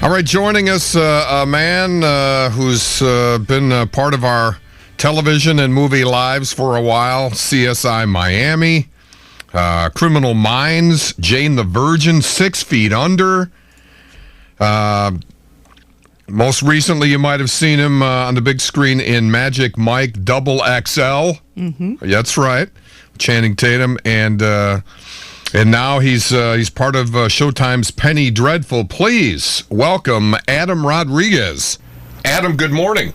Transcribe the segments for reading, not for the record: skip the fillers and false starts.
All right, joining us, a man who's been part of our television and movie lives for a while, CSI Miami, Criminal Minds, Jane the Virgin, 6 Feet Under. Most recently, you might have seen him on the big screen in Magic Mike XXL. Mm-hmm. That's right, Channing Tatum, and now he's part of Showtime's Penny Dreadful. Please welcome Adam Rodriguez. Adam, good morning.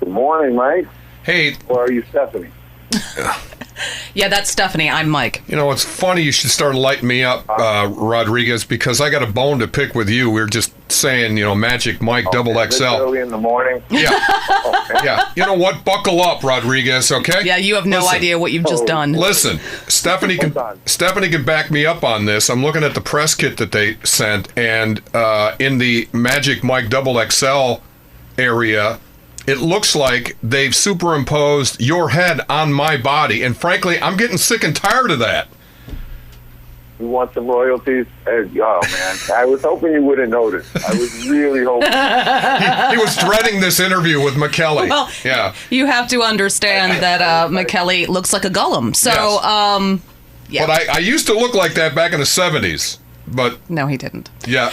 Good morning, Mike. Hey. Or are you Stephanie? Yeah, that's Stephanie. I'm Mike. You know, it's funny you should start lighting me up, Rodriguez, because I got a bone to pick with you. We were just saying, Magic Mike XXL. Early in the morning? Yeah. Yeah. You know what? Buckle up, Rodriguez, okay? Yeah, you have no idea what you've just done. Listen, Stephanie can back me up on this. I'm looking at the press kit that they sent, and in the Magic Mike XXL area, it looks like they've superimposed your head on my body, and frankly, I'm getting sick and tired of that. You want some royalties? Oh, man. I was hoping you wouldn't notice. I was really hoping. He was dreading this interview with McKelly. Well, yeah. You have to understand that McKelly looks like a Gollum. So, yes. yeah. But I used to look like that back in the 70s. But no, he didn't. Yeah,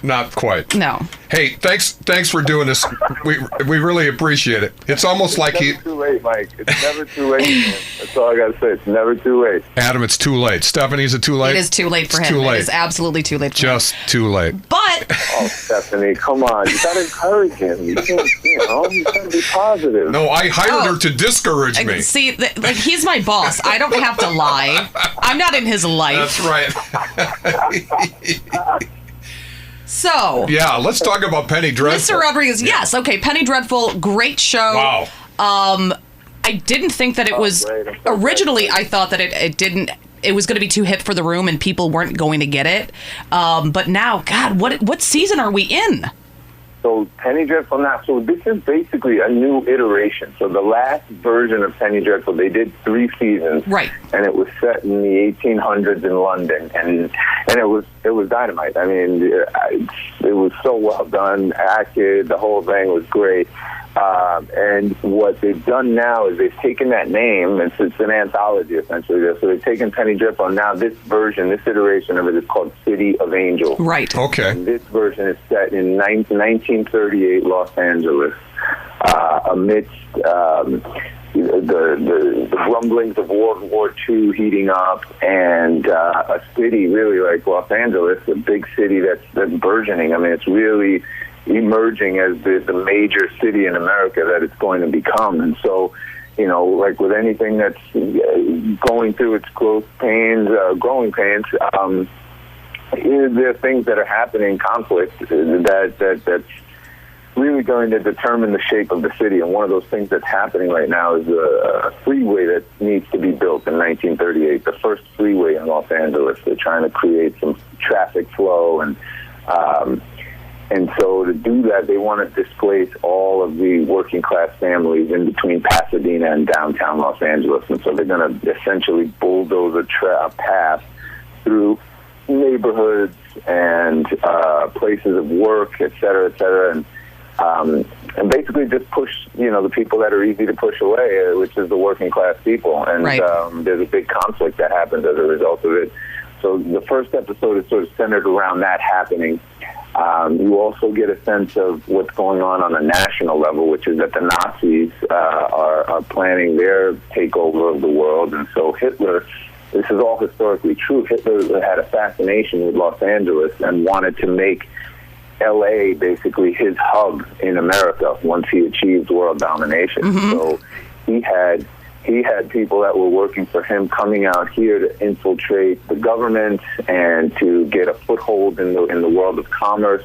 not quite. No. Hey, thanks for doing this. We really appreciate it. It's almost like It's never too late, Mike. It's never too late, man. That's all I got to say. It's never too late. Adam, it's too late. Stephanie, is it too late? It is too late for him. Too late. It is absolutely too late for him. Just too late. But... Oh, Stephanie, come on. You got to encourage him. You can't, you got to be positive. No, I hired her to discourage me. See, like, he's my boss. I don't have to lie. I'm not in his life. That's right. So, yeah, let's talk about Penny Dreadful. Mr. Rodriguez, yes, okay, Penny Dreadful, great show. Wow. I didn't think that it was originally. I thought that it was going to be too hip for the room and people weren't going to get it. But now, God, what season are we in? So Penny Dreadful now. So this is basically a new iteration. So the last version of Penny Dreadful, they did 3 seasons, right? And it was set in the 1800s in London, and it was dynamite. I mean, it was so well done, acted. The whole thing was great. And what they've done now is they've taken that name, and it's an anthology essentially. So they've taken Penny Dreadful, and now this version, this iteration of it is called City of Angels. Right. Okay. And this version is set in 1938 Los Angeles, amidst the rumblings of World War II heating up, and a city really like Los Angeles, a big city that's burgeoning. I mean, it's really emerging as the major city in America that it's going to become. And so, like with anything that's going through its growing pains, there are things that are happening, conflict that's really going to determine the shape of the city. And one of those things that's happening right now is a freeway that needs to be built in 1938, the first freeway in Los Angeles. They're trying to create some traffic flow, and so to do that, they want to displace all of the working class families in between Pasadena and downtown Los Angeles. And so they're going to essentially bulldoze a path through neighborhoods and places of work, et cetera, and basically just push, the people that are easy to push away, which is the working class people. And right. There's a big conflict that happens as a result of it. So the first episode is sort of centered around that happening. You also get a sense of what's going on a national level, which is that the Nazis are planning their takeover of the world. And so Hitler, this is all historically true, Hitler had a fascination with Los Angeles and wanted to make L.A. basically his hub in America once he achieved world domination. Mm-hmm. So he had people that were working for him coming out here to infiltrate the government and to get a foothold in the world of commerce,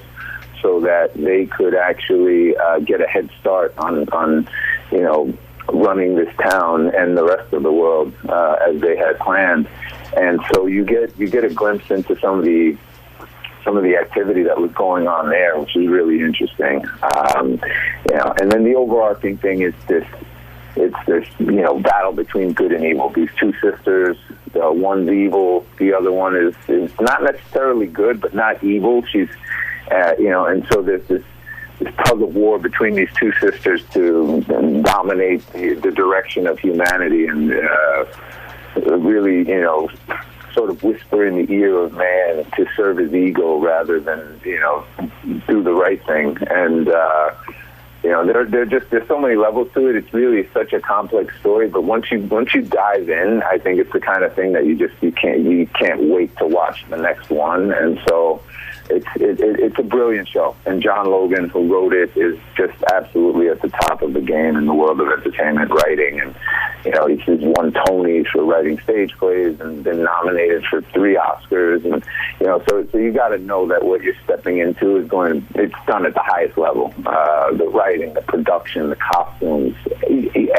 so that they could actually get a head start on running this town and the rest of the world as they had planned. And so you get a glimpse into some of the activity that was going on there, which is really interesting. And then the overarching thing is this battle between good and evil. These two sisters, one's evil, the other one is not necessarily good, but not evil. She's And so there's this tug of war between these two sisters to dominate the direction of humanity and really, sort of whisper in the ear of man to serve his ego rather than, do the right thing. And, there's so many levels to it. It's really such a complex story. But once you dive in, I think it's the kind of thing that you can't wait to watch the next one. And so it's a brilliant show. And John Logan, who wrote it, is just absolutely at the top of the game in the world of entertainment writing. And he's won Tonys for writing stage plays and been nominated for 3 Oscars. And so you got to know that what you're stepping into is it's done at the highest level. The writing, the production, the costumes,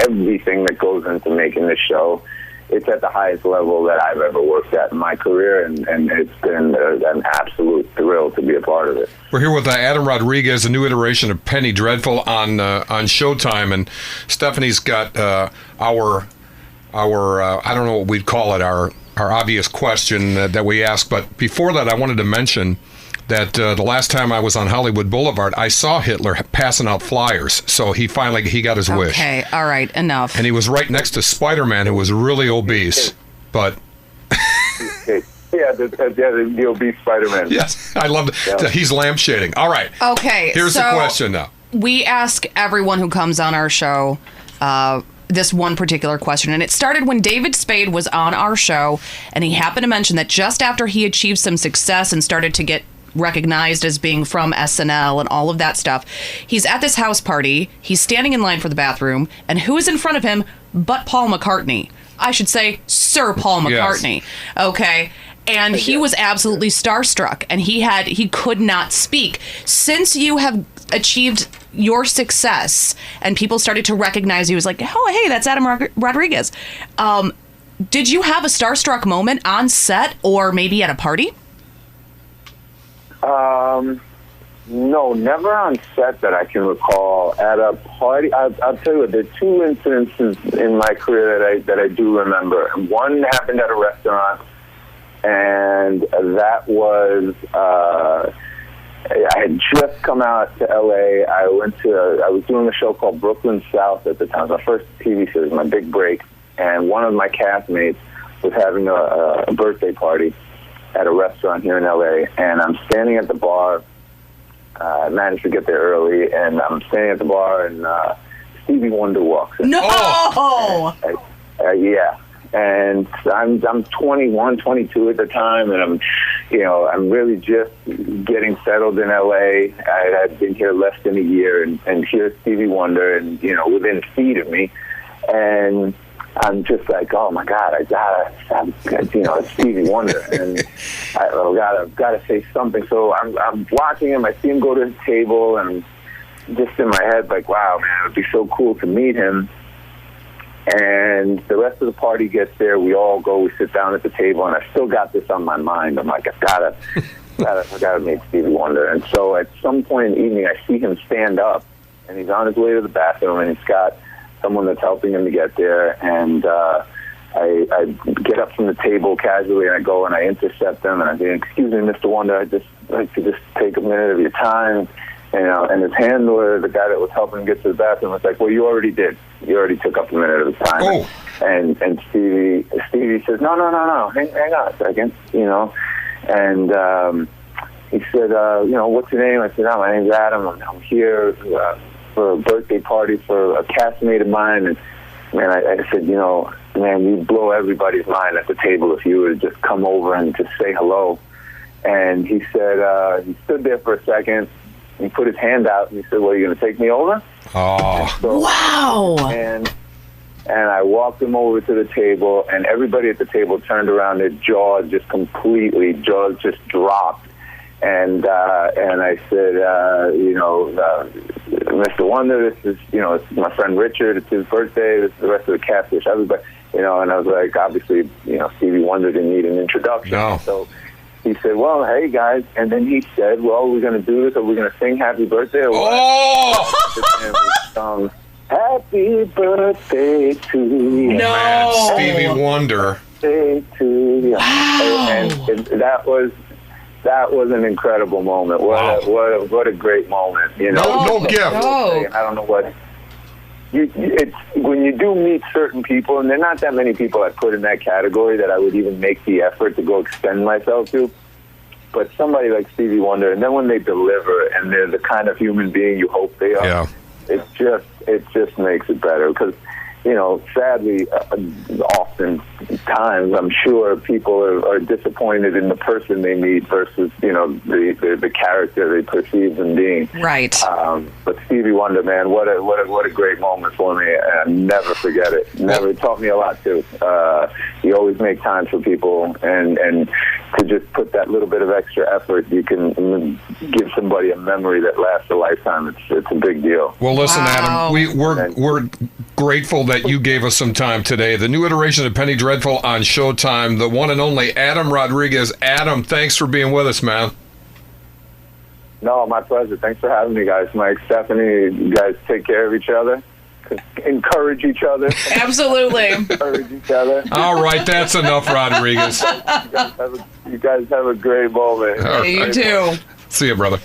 everything that goes into making this show. It's at the highest level that I've ever worked at in my career, and it's been an absolute thrill to be a part of it. We're here with Adam Rodriguez, a new iteration of Penny Dreadful on Showtime, and Stephanie's got our I don't know what we'd call it, our obvious question that we ask. But before that, I wanted to mention that the last time I was on Hollywood Boulevard, I saw Hitler passing out flyers. So he got his wish. Okay, all right, enough. And he was right next to Spider-Man, who was really obese. But the obese Spider-Man. Yes, I love it. Yeah. He's lampshading. All right. Okay, here's the question now. We ask everyone who comes on our show this one particular question, and it started when David Spade was on our show, and he happened to mention that just after he achieved some success and started to get recognized as being from SNL and all of that stuff, he's at this house party, he's standing in line for the bathroom, and who is in front of him but Paul McCartney? I should say Sir Paul McCartney. Yes. Okay. And he was absolutely starstruck, and he could not speak. Since you have achieved your success and people started to recognize you as like, oh, hey, that's Adam Rodriguez. Did you have a starstruck moment on set or maybe at a party? No, never on set that I can recall. At a party, I'll tell you what, there are 2 incidences in my career that I do remember. One happened at a restaurant, and that was, I had just come out to L.A. I was doing a show called Brooklyn South at the time, my first TV series, my big break, and one of my castmates was having a birthday party at a restaurant here in L.A., and I'm standing at the bar. I managed to get there early, and I'm standing at the bar, and Stevie Wonder walks in. No! Yeah. And I'm 21, 22 at the time, and I'm really just getting settled in L.A. I had been here less than a year, and here's Stevie Wonder, and, within feet of me, and I'm just like, oh my God, it's Stevie Wonder, and I've got to say something. So I'm watching him. I see him go to his table, and just in my head, like, wow, man, it'd be so cool to meet him. And the rest of the party gets there. We all go. We sit down at the table, and I still got this on my mind. I'm like, I gotta meet Stevie Wonder. And so at some point in the evening, I see him stand up, and he's on his way to the bathroom, and he's got someone that's helping him to get there, and I get up from the table casually, and I go and I intercept them, and I say, excuse me, Mr. Wonder, I'd just like to just take a minute of your time. And his handler, the guy that was helping him get to the bathroom, was like, well, you already did. You already took up a minute of his time. Oh. And Stevie says, no, hang on a second, And he said, what's your name? I said, my name's Adam. I'm here for a birthday party for a castmate of mine. And man, I said, man, you'd blow everybody's mind at the table if you would just come over and just say hello. And he said, he stood there for a second. He put his hand out and he said, well, are you going to take me over? Oh. So, wow. And I walked him over to the table, and everybody at the table turned around. Their jaws just dropped. And I said, Mr. Wonder, this is, it's my friend Richard. It's his birthday. This is the rest of the cast. Everybody, and I was like, obviously, Stevie Wonder didn't need an introduction. No. So he said, well, hey, guys. And then he said, well, we're going to do this. Are we going to sing Happy Birthday or what? Oh! And we sung, Happy Birthday to you. No. Man, Stevie Wonder. Birthday to you. Wow. And that was That was an incredible moment. What a great moment. You know, No gift. I don't know what. It's when you do meet certain people, and there are not that many people I put in that category that I would even make the effort to go extend myself to. But somebody like Stevie Wonder, and then when they deliver, and they're the kind of human being you hope they are, it just makes it better. Because, you know, sadly, oftentimes I'm sure people are disappointed in the person they meet versus, you know, the character they perceive them being. Right. But Stevie Wonder, man, what a great moment for me. And I never forget it. It taught me a lot too. You always make time for people, and to just put that little bit of extra effort, you can give somebody a memory that lasts a lifetime. It's a big deal. Well, listen, Wow. Adam, we're grateful that you gave us some time today. The new iteration of Penny Dreadful on Showtime, the one and only Adam Rodriguez. Adam, thanks for being with us, man. No, my pleasure. Thanks for having me, guys. Mike, Stephanie, you guys take care of each other. Encourage each other. Absolutely. Encourage each other. All right, that's enough, Rodriguez. You guys have a great moment. You too. See you, brother.